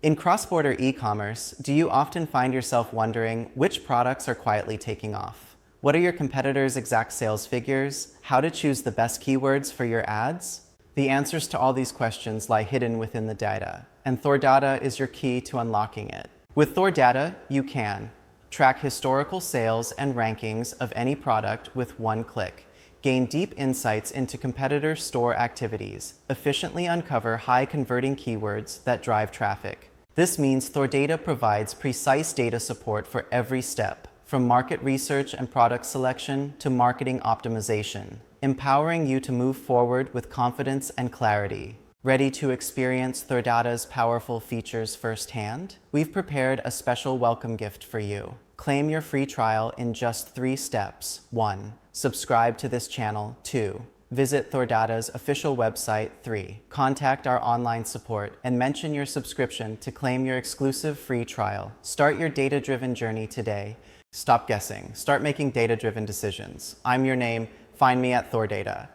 In cross-border e-commerce, do you often find yourself wondering which products are quietly taking off? What are your competitors' exact sales figures? How to choose the best keywords for your ads? The answers to all these questions lie hidden within the data, and Thordata is your key to unlocking it. With Thordata, you can track historical sales and rankings of any product with one click, gain deep insights into competitor store activities, efficiently uncover high-converting keywords that drive traffic. This means Thordata provides precise data support for every step, from market research and product selection to marketing optimization, empowering you to move forward with confidence and clarity. Ready to experience Thordata's powerful features firsthand? We've prepared a special welcome gift for you. Claim your free trial in just 3 steps. 1. Subscribe to this channel. 2. Visit Thordata's official website. 3. Contact our online support and mention your subscription to claim your exclusive free trial. Start your data-driven journey today. Stop guessing. Start making data-driven decisions. I'm your name. Find me at Thordata.